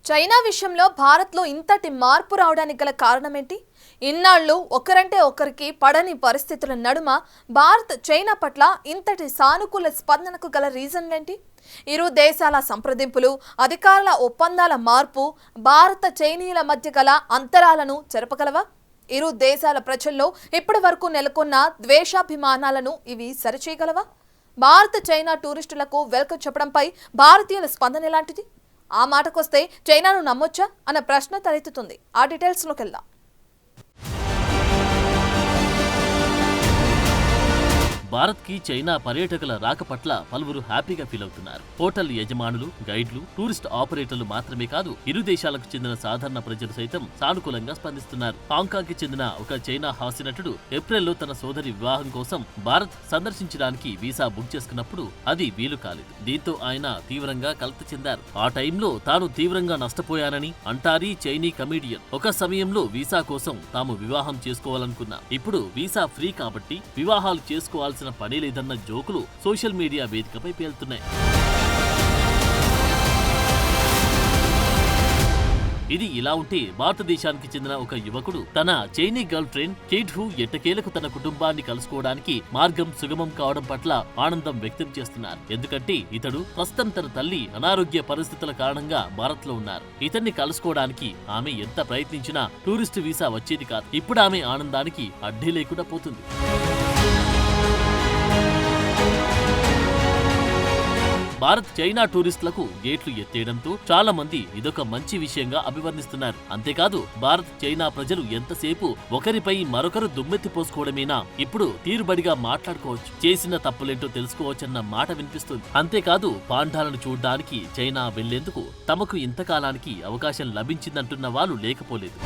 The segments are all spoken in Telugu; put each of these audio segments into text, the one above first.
చైనా విషయంలో భారత్లో ఇంతటి మార్పు రావడానికి గల కారణమేంటి? ఇన్నాళ్ళు ఒకరంటే ఒకరికి పడని పరిస్థితుల నడుమ భారత్ చైనా పట్ల ఇంతటి సానుకూల స్పందనకు గల రీజన్లేంటి? ఇరు దేశాల సంప్రదింపులు, అధికారుల ఒప్పందాల మార్పు భారత చైనీయుల మధ్య గల అంతరాలను చెరపగలవా? ఇరు దేశాల ప్రజల్లో ఇప్పటి వరకు నెలకొన్న ద్వేషాభిమానాలను ఇవి సరిచేయగలవా? భారత చైనా టూరిస్టులకు వెల్కమ్ చెప్పడంపై భారతీయుల స్పందన ఎలాంటిది? ఆ మాటకొస్తే చైనాను నమ్మొచ్చా అన్న ప్రశ్న తలెత్తుతుంది. ఆ డీటెయిల్స్లోకి వెళ్దాం. భారత్ కి చైనా పర్యాటకుల రాక పట్ల పలువురు హ్యాపీగా ఫీల్ అవుతున్నారు. హోటల్ యజమానులు, గైడ్లు, టూరిస్ట్ ఆపరేటర్లు మాత్రమే కాదు, ఇరు దేశాలకు చెందిన సాధారణ ప్రజలు సైతం సానుకూలంగా స్పందిస్తున్నారు. హాంకాంగ్ కి చెందిన ఒక చైనా హాస్యనటుడు ఏప్రిల్లో తన సోదరి వివాహం కోసం భారత్ సందర్శించడానికి వీసా బుక్ చేసుకున్నప్పుడు అది వీలు కాలేదు. దీంతో ఆయన తీవ్రంగా కలత చెందారు. ఆ టైంలో తాను తీవ్రంగా నష్టపోయానని అంటారీ చైనీ కమీడియన్. ఒక సమయంలో వీసా కోసం తాము వివాహం చేసుకోవాలనుకున్నా, ఇప్పుడు వీసా ఫ్రీ కాబట్టి వివాహాలు చేసుకోవాల్సిన పని లేదన్న జోకులు సోషల్ మీడియా వేదికపై పేలుతున్నాయి. ఇది ఇలా ఉంటే, భారతదేశానికి చెందిన ఒక యువకుడు తన చైనీ గర్ల్ ఫ్రెండ్ కేట్ హూ ఎట్టకేలకు తన కుటుంబాన్ని కలుసుకోవడానికి మార్గం సుగమం కావడం పట్ల ఆనందం వ్యక్తం చేస్తున్నారు. ఎందుకంటే ఇతడు ప్రస్తుతం తన తల్లి అనారోగ్య పరిస్థితుల కారణంగా భారత్ లో ఉన్నారు. ఇతన్ని కలుసుకోవడానికి ఆమె ఎంత ప్రయత్నించినా టూరిస్టు వీసా వచ్చేది కాదు. ఇప్పుడు ఆమె ఆనందానికి అడ్డీ లేకుండా పోతుంది. భారత్ చైనా టూరిస్టులకు గేట్లు ఎత్తేయడంతో చాలా మంది ఇదొక మంచి విషయంగా అభివర్ణిస్తున్నారు. అంతేకాదు, భారత్ చైనా ప్రజలు ఎంతసేపు ఒకరిపై మరొకరు దుమ్మెత్తి పోసుకోవడమేనా, ఇప్పుడు తీరుబడిగా మాట్లాడుకోవచ్చు, చేసిన తప్పులేంటో తెలుసుకోవచ్చన్న మాట వినిపిస్తుంది. అంతేకాదు, పాండాలను చూడ్డానికి చైనా వెళ్లేందుకు తమకు ఇంతకాలానికి అవకాశం లభించిందంటున్న వాళ్ళు లేకపోలేదు.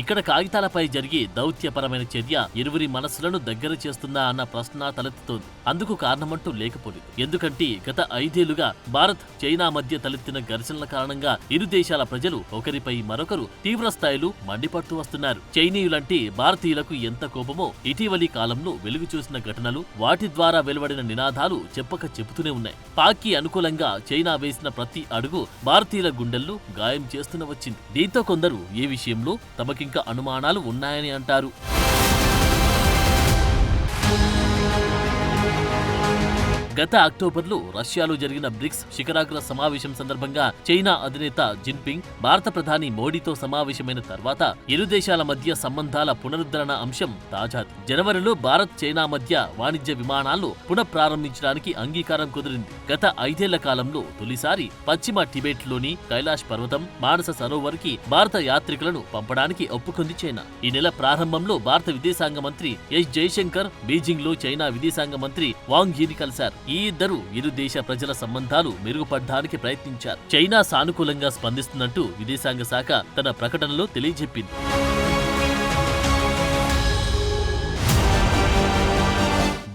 ఇక్కడ కాగితాలపై జరిగే దౌత్యపరమైన చర్య ఇరువురి మనస్సులను దగ్గర చేస్తుందా అన్న ప్రశ్న తలెత్తుతోంది. అందుకు కారణమంటూ లేకపోలేదు. ఎందుకంటే గత 5 ఏళ్లుగా భారత్ చైనా మధ్య తలెత్తిన ఘర్షణల కారణంగా ఇరు దేశాల ప్రజలు ఒకరిపై మరొకరు తీవ్ర స్థాయిలో మండిపడుతూ వస్తున్నారు. చైనీయులంటే భారతీయులకు ఎంత కోపమో ఇటీవలి కాలంలో వెలుగు చూసిన ఘటనలు, వాటి ద్వారా వెలువడిన నినాదాలు చెప్పక చెబుతూనే ఉన్నాయి. పాక్ కి అనుకూలంగా చైనా వేసిన ప్రతి అడుగు భారతీయుల గుండెల్లో గాయం చేస్తూనే వచ్చింది. దీంతో కొందరు ఈ విషయంలో తమకింకా అనుమానాలు ఉన్నాయని అంటారు. గత అక్టోబర్లో రష్యాలో జరిగిన బ్రిక్స్ శిఖరాగ్ర సమావేశం సందర్భంగా చైనా అధినేత జిన్పింగ్ భారత ప్రధాని మోడీతో సమావేశమైన తర్వాత ఇరు దేశాల మధ్య సంబంధాల పునరుద్ధరణ అంశం తాజాది. జనవరిలో భారత్ చైనా మధ్య వాణిజ్య విమానాల్లో పునఃప్రారంభించడానికి అంగీకారం కుదిరింది. గత 5 ఏళ్ల కాలంలో తొలిసారి పశ్చిమ టిబెట్ లోని కైలాష్ పర్వతం, మానస సరోవర్ కి భారత యాత్రికులను పంపడానికి ఒప్పుకుంది చైనా. ఈ నెల ప్రారంభంలో భారత విదేశాంగ మంత్రి ఎస్ జయశంకర్ బీజింగ్ లో చైనా విదేశాంగ మంత్రి వాంగ్ యీని కలిశారు. ఈ ఇద్దరు ఇరు దేశ ప్రజల సంబంధాలు మెరుగుపడడానికి ప్రయత్నించారు. చైనా సానుకూలంగా స్పందిస్తున్నట్టు విదేశాంగ శాఖ తన ప్రకటనలో తెలియజెప్పింది.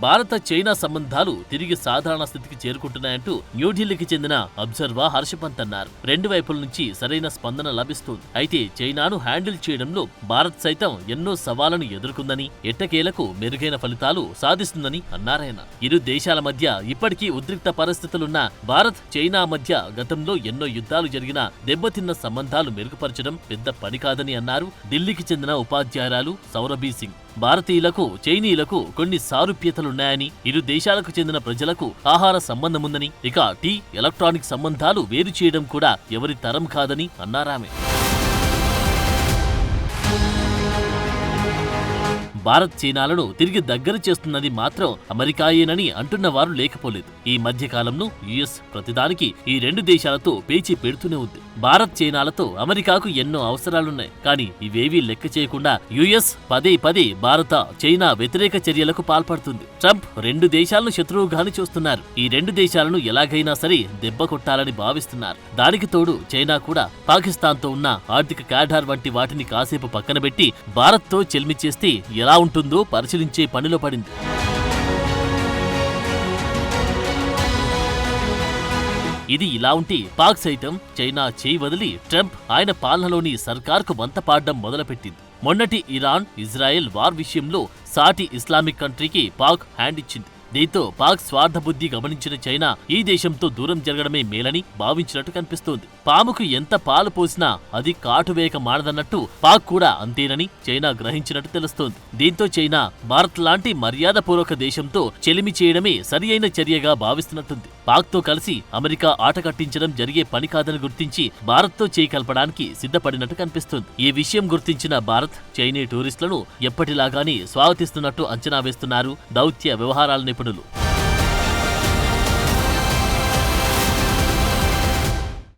భారత చైనా సంబంధాలు తిరిగి సాధారణ స్థితికి చేరుకుంటున్నాయంటూ న్యూఢిల్లీకి చెందిన అబ్జర్వర్ హర్షపంత్ అన్నారు. 2 వైపుల నుంచి సరైన స్పందన లభిస్తోంది. అయితే చైనాను హ్యాండిల్ చేయడంలో భారత్ సైతం ఎన్నో సవాళ్లను ఎదుర్కొందని, ఎట్టకేలకు మెరుగైన ఫలితాలు సాధిస్తుందని అన్నారాయన. ఇరు దేశాల మధ్య ఇప్పటికీ ఉద్రిక్త పరిస్థితులున్న భారత్ చైనా మధ్య గతంలో ఎన్నో యుద్ధాలు జరిగినా దెబ్బతిన్న సంబంధాలు మెరుగుపరచడం పెద్ద పని కాదని అన్నారు ఢిల్లీకి చెందిన ఉపాధ్యాయురాలు సౌరభీ సింగ్. భారతీయులకు చైనీయులకు కొన్ని సారూప్యతలున్నాయని, ఇరు దేశాలకు చెందిన ప్రజలకు ఆహార సంబంధముందని, ఇక టీ, ఎలక్ట్రానిక్ సంబంధాలు వేరు చేయడం కూడా ఎవరి తరం కాదని అన్నారామె. భారత్ చైనాలను తిరిగి దగ్గర చేస్తున్నది మాత్రం అమెరికాయేనని అంటున్న వారు లేకపోలేదు. ఈ మధ్య కాలంలో యుఎస్ ప్రతిదానికి ఈ 2 దేశాలతో పేచీ పెడుతూనే ఉంది. భారత్ చైనాలతో అమెరికాకు ఎన్నో అవసరాలున్నాయి. కానీ ఇవేవీ లెక్క చేయకుండా యుఎస్ పదే భారత చైనా వ్యతిరేక చర్యలకు పాల్పడుతుంది. ట్రంప్ 2 దేశాలను శత్రువుగాని చూస్తున్నారు. ఈ 2 దేశాలను ఎలాగైనా సరే దెబ్బ కొట్టాలని భావిస్తున్నారు. దానికి తోడు చైనా కూడా పాకిస్తాన్తో ఉన్న ఆర్థిక కారిడార్ వంటి వాటిని కాసేపు పక్కన పెట్టి భారత్తో చెల్మి చేస్తే ఎలా ఉంటుందో పరిశీలించే పనిలో పడింది. ఇది ఇలా ఉంటే పాక్ సైతం చైనా చేయి వదిలి ట్రంప్ ఆయన పాలనలోని సర్కార్కు వంతపాడ్డం మొదలుపెట్టింది. మొన్నటి ఇరాన్, ఇజ్రాయెల్ వార్ విషయంలో సాటి ఇస్లామిక్ కంట్రీకి పాక్ హ్యాండ్ ఇచ్చింది. దీంతో పాక్ స్వార్థ బుద్ధి గమనించిన చైనా ఈ దేశంతో దూరం జరగడమే మేలని భావించినట్టు కనిపిస్తోంది. పాముకు ఎంత పాలు పోసినా అది కాటువేయక మానదన్నట్టు పాక్ కూడా అంతేనని చైనా గ్రహించినట్టు తెలుస్తోంది. దీంతో చైనా భారత్ లాంటి మర్యాదపూర్వక దేశంతో చెలిమి చేయడమే సరి అయిన చర్యగా భావిస్తున్నట్టుంది. పాక్తో కలిసి అమెరికా ఆట కట్టించడం జరిగే పని కాదని గుర్తించి భారత్తో చేయి కలపడానికి సిద్ధపడినట్టు కనిపిస్తుంది. ఈ విషయం గుర్తించిన భారత్ చైనీ టూరిస్టులను ఎప్పటిలాగానే స్వాగతిస్తున్నట్టు అంచనా వేస్తున్నారు దౌత్య వ్యవహారాల నిపుణులు.